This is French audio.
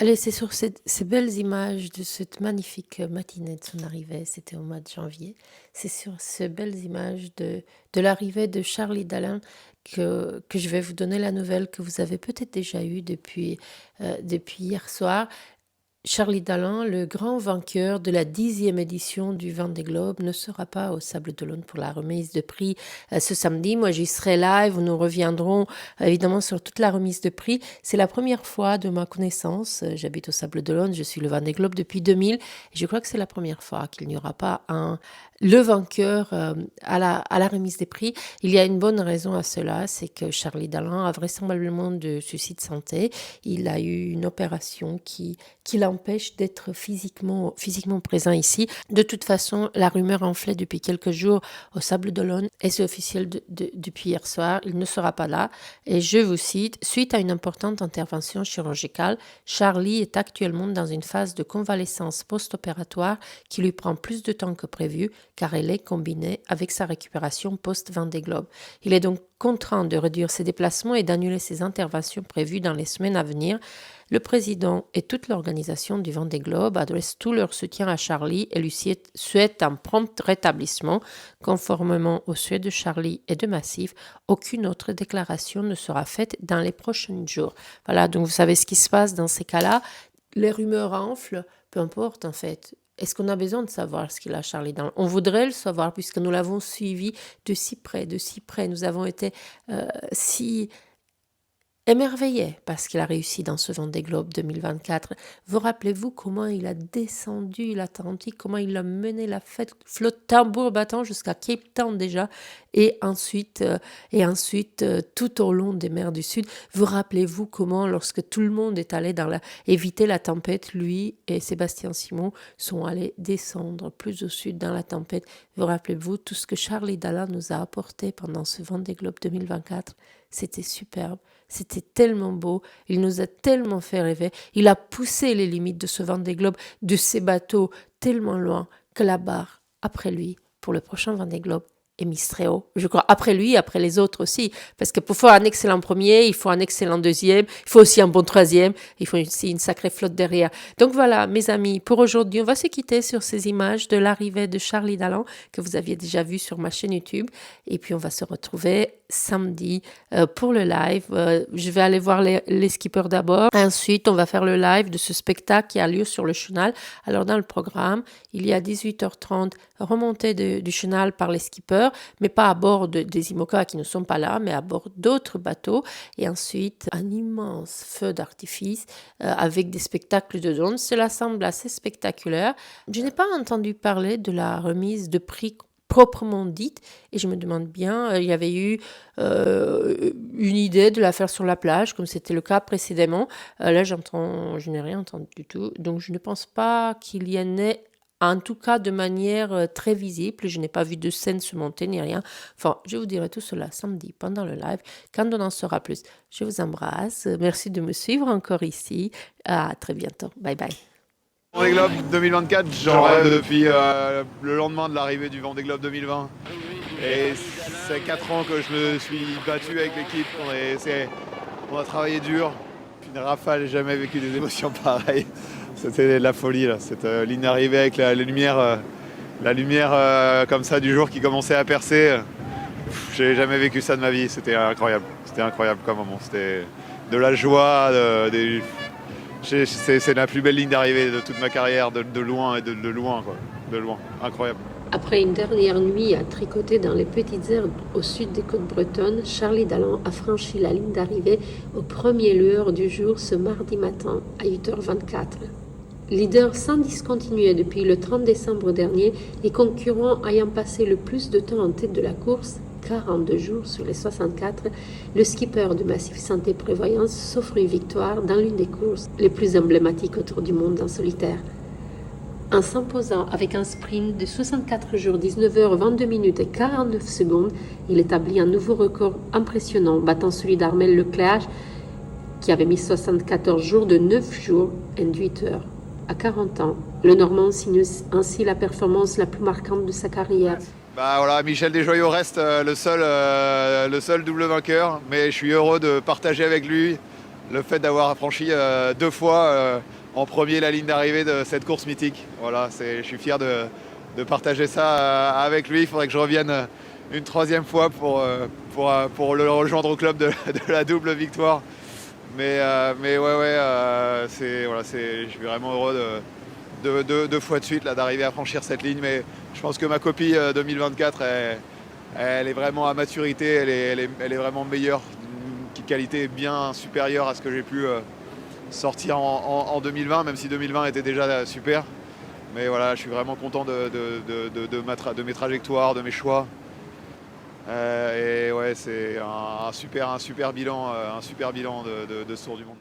Allez, c'est sur ces belles images de cette magnifique matinée de son arrivée, c'était au mois de janvier. C'est sur ces belles images de l'arrivée de Charlie Dalin que je vais vous donner la nouvelle que vous avez peut-être déjà eue depuis hier soir. Charlie Dalin, le grand vainqueur de la 10e édition du Vendée Globe, ne sera pas au Sable d'Olonne pour la remise de prix ce samedi. Moi, j'y serai live. Nous reviendrons évidemment sur toute la remise de prix. C'est la première fois de ma connaissance. J'habite au Sable d'Olonne, je suis le Vendée Globe depuis 2000. Et je crois que c'est la première fois qu'il n'y aura pas le vainqueur à la remise des prix. Il y a une bonne raison à cela, c'est que Charlie Dalin a vraisemblablement de soucis de santé. Il a eu une opération qui l'empêche d'être physiquement présent ici. De toute façon, la rumeur enflait depuis quelques jours au Sable d'Olonne et c'est officiel depuis hier soir. Il ne sera pas là. Et je vous cite, suite à une importante intervention chirurgicale, Charlie est actuellement dans une phase de convalescence post-opératoire qui lui prend plus de temps que prévu car elle est combinée avec sa récupération post-Vendée Globe. Il est donc contraint de réduire ses déplacements et d'annuler ses interventions prévues dans les semaines à venir. Le président et toute l'organisation du Vendée Globe adressent tout leur soutien à Charlie et lui souhaitent un prompt rétablissement. Conformément aux souhaits de Charlie et de Massif, aucune autre déclaration ne sera faite dans les prochains jours. Voilà, donc vous savez ce qui se passe dans ces cas-là. Les rumeurs enflent, peu importe en fait. Est-ce qu'on a besoin de savoir ce qu'il a Charlie dans? On voudrait le savoir puisque nous l'avons suivi de si près, de si près. Nous avons été si émerveillé parce qu'il a réussi dans ce Vendée Globe 2024. Vous rappelez-vous comment il a descendu l'Atlantique, comment il a mené la flotte tambour battant jusqu'à Cape Town déjà, et ensuite tout au long des mers du Sud. Vous rappelez-vous comment, lorsque tout le monde est allé éviter la tempête, lui et Sébastien Simon sont allés descendre plus au sud dans la tempête. Vous rappelez-vous tout ce que Charlie Dalin nous a apporté pendant ce Vendée Globe 2024? C'était superbe. C'était tellement beau, il nous a tellement fait rêver, il a poussé les limites de ce Vendée Globe, de ces bateaux tellement loin que la barre, après lui, pour le prochain Vendée Globe, est mise très haut. Je crois, après lui, après les autres aussi, parce que pour faire un excellent premier, il faut un excellent deuxième, il faut aussi un bon troisième, il faut aussi une sacrée flotte derrière. Donc voilà, mes amis, pour aujourd'hui, on va se quitter sur ces images de l'arrivée de Charlie Dalin, que vous aviez déjà vu sur ma chaîne YouTube, et puis on va se retrouver samedi pour le live. Je vais aller voir les skippers d'abord. Ensuite, on va faire le live de ce spectacle qui a lieu sur le chenal. Alors, dans le programme, il y a 18h30 remontée du chenal par les skippers, mais pas à bord des IMOCA qui ne sont pas là, mais à bord d'autres bateaux. Et ensuite, un immense feu d'artifice avec des spectacles de drones. Cela semble assez spectaculaire. Je n'ai pas entendu parler de la remise de prix proprement dite, et je me demande bien, il y avait eu une idée de la faire sur la plage, comme c'était le cas précédemment. Là, je n'ai rien entendu du tout, donc je ne pense pas qu'il y en ait, en tout cas de manière très visible. Je n'ai pas vu de scène se monter ni rien. Enfin, je vous dirai tout cela samedi pendant le live, quand on en saura plus. Je vous embrasse, merci de me suivre encore ici, à très bientôt, bye bye. Vendée Globe 2024, j'en rêve depuis le lendemain de l'arrivée du Vendée Globe 2020. Et c'est 4 ans que je me suis battu avec l'équipe. On a travaillé dur. Une rafale, j'ai jamais vécu des émotions pareilles. C'était de la folie là. Cette ligne d'arrivée avec la lumière comme ça du jour qui commençait à percer. J'ai jamais vécu ça de ma vie. C'était incroyable. C'était incroyable comme moment. C'était de la joie, c'est la plus belle ligne d'arrivée de toute ma carrière, de loin et de loin, quoi. De loin, incroyable. Après une dernière nuit à tricoter dans les petites herbes au sud des côtes bretonnes, Charlie Dalin a franchi la ligne d'arrivée aux premières lueurs du jour ce mardi matin à 8h24. Leader sans discontinuer depuis le 30 décembre dernier et concurrent ayant passé le plus de temps en tête de la course, 42 jours sur les 64, le skipper de Massif Santé Prévoyance s'offre une victoire dans l'une des courses les plus emblématiques autour du monde en solitaire. En s'imposant avec un sprint de 64 jours, 19h, 22 minutes et 49 secondes, il établit un nouveau record impressionnant, battant celui d'Armel Leclerc, qui avait mis 74 jours de 9 jours et 8 heures. À 40 ans, le Normand signe ainsi la performance la plus marquante de sa carrière. Bah voilà, Michel Desjoyaux reste le seul double vainqueur, mais je suis heureux de partager avec lui le fait d'avoir franchi 2 fois en premier la ligne d'arrivée de cette course mythique. Voilà, je suis fier de partager ça avec lui. Il faudrait que je revienne une 3e fois pour le rejoindre au club de la double victoire. Mais ouais, voilà, je suis vraiment heureux de 2 fois de suite là, d'arriver à franchir cette ligne. Mais je pense que ma copie 2024, elle est vraiment à maturité, elle est vraiment meilleure, une qualité bien supérieure à ce que j'ai pu sortir en 2020, même si 2020 était déjà super. Mais voilà, je suis vraiment content de mes trajectoires, de mes choix. Et ouais, c'est un super bilan, de ce Tour du Monde.